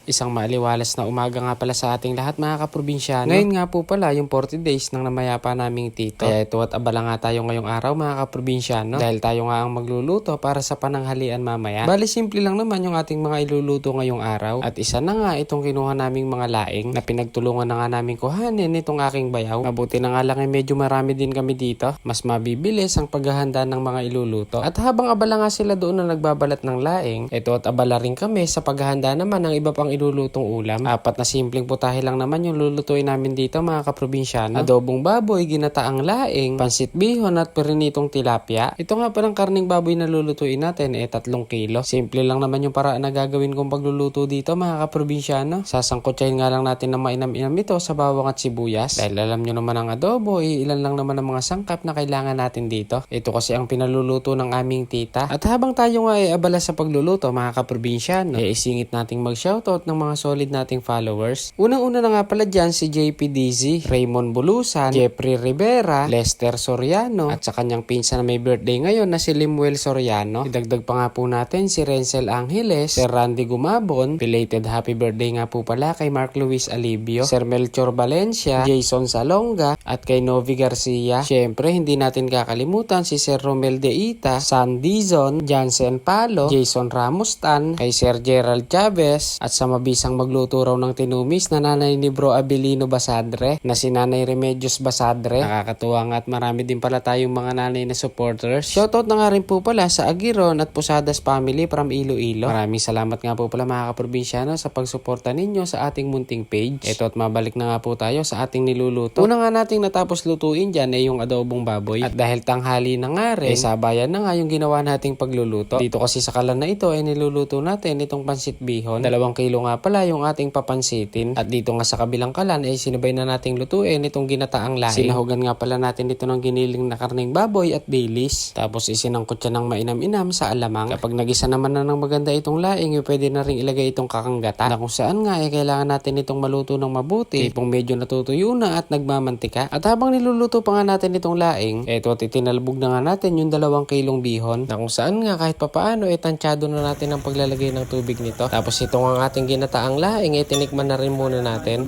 Isang maaliwalas na umaga nga pala sa ating lahat mga kaprobinsyano. Ngayon nga po pala yung 40 days ng namayapa naming tito. Kaya ito at abala nga tayo ngayong araw mga kaprobinsyano. Dahil tayo nga ang magluluto para sa pananghalian mamaya. Bali simple lang naman yung ating mga iluluto ngayong araw. At isa na nga itong kinuha naming mga laing na pinagtulungan na nga namin kuhanin itong aking bayaw. Mabuti na nga lang medyo marami din kami dito. Mas mabibilis ang paghahanda ng mga iluluto. At habang abala nga sila doon na nagbabalat ng laing, ito at abala rin kami sa paghahanda naman ng iba pang ilulutong ulam. Apat na simpleng putahe lang naman yung lulutuin namin dito mga kaprobinsyano. Adobong baboy, ginataang laing, pansit bihon at perinitong tilapia. Ito nga palang karning baboy na lulutuin natin 3 kilo. Simple lang naman yung paraan na gagawin kong pagluluto dito mga kaprobinsyano. Sasangkotsahin nga lang natin na mainam-inam ito sa bawang at sibuyas. Dahil alam nyo naman ang adobo, ilan lang naman ang mga sangkap na kailangan natin dito. Ito kasi ang pinaluluto ng aming tita. At habang tayo nga ay abala sa pagluluto mga kaprobinsyano, isingit nating mag-shoutout ng mga solid nating followers. Unang-una na nga pala dyan si JP Dizzy, Raymond Bulusan, Jeffrey Rivera, Lester Soriano, at sa kanyang pinsan na may birthday ngayon na si Limuel Soriano. Idagdag pa nga po natin si Renzel Angeles, Sir Randy Gumabon, belated happy birthday nga po pala kay Mark Luis Alibio, Sir Melchor Valencia, Jason Salonga, at kay Novi Garcia. Syempre, hindi natin kakalimutan si Sir Romel Deita, San Dizon, Jansen Palo, Jason Ramos Tan, kay Sir Gerald Chavez, at sa mabisang magluto raw ng tinumis na nanay ni Bro Abilino Basadre na si Nanay Remedios Basadre. Nakakatuwa nga at marami din pala tayong mga nanay na supporters. Shoutout na nga rin po pala sa Aguiron at Posadas family from Iloilo. Maraming salamat nga po pala mga kaprobinsyano sa pagsuporta ninyo sa ating munting page. Ito at mabalik na nga po tayo sa ating niluluto. Una nga nating natapos lutuin dyan ay yung adobong baboy. At dahil tanghali na nga rin, sabayan na nga yung ginawa nating pagluluto. Dito kasi sa kalan na ito ay niluluto natin itong pansit bihon. 2 kilo nga pala yung ating papansitin. At dito nga sa kabilang kalan ay sinabay na nating lutuin itong ginataang laing. Sinahugan nga pala natin dito ng giniling na karneng baboy at Baileys. Tapos isinangkot siya ng mainam-inam sa alamang. Kapag nagisa naman na ng maganda itong laing, pwede na rin ilagay itong kakanggata. Na kung saan nga kailangan natin itong maluto ng mabuti. Tipong medyo natutuyo na at nagmamantika. At habang niluluto pa nga natin itong laing, eto at itinalbog na nga natin yung 2 kilong bihon. Na kung saan nga kahit papaano tansyado na natin ang paglalagay ng tubig nito. Tapos itong ang ating ginataang laing tinikman na rin muna natin.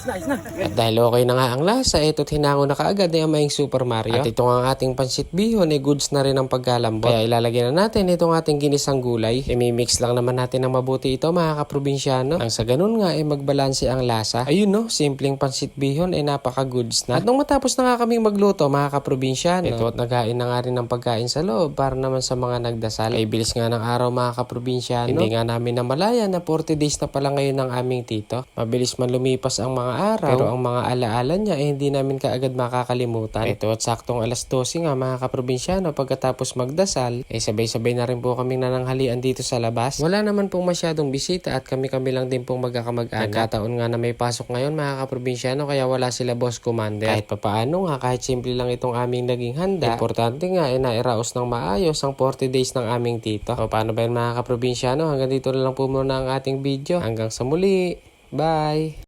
At dahil okay na nga ang lasa, ito't hinango na kaagad ni Amaing Super Mario. At itong ang ating pansit bihon goods na rin ang pagkalambot. Kaya ilalagay na natin itong ating ginisang gulay. Imimix lang naman natin ng mabuti ito mga kaprobinsyano. Ang sa ganun nga magbalanse ang lasa. Ayun no, simpleng pansit bihon napaka-goods na. At nung matapos na nga kaming magluto mga kaprobinsyano, ito at naghain na nga rin ng pagkain sa loob para naman sa mga nagdasal. Ay bilis nga ng araw mga kaprobinsyano. Hindi nga namin namalayan na 40 days na pala ngayon ng aming tito. Mabilis man lumipas ang mga araw, pero ang mga alaala niya hindi namin kaagad makakalimutan. Ito at saktong 12:00 nga mga kaprobinsyano pagkatapos magdasal, sabay-sabay na rin po kaming nananghalian dito sa labas. Wala naman pong masyadong bisita at kami-kami lang din pong magkakamag-anak. Nagkataon nga na may pasok ngayon mga kaprobinsyano kaya wala sila boss commander. Kahit papaano nga, kahit simple lang itong aming naging handa, importante nga nairaos ng maayos ang 40 days ng aming tito. O paano ba yun mga kaprobinsyano? Hanggang dito na lang po muna ang ating video. Hanggang sa muli. Bye!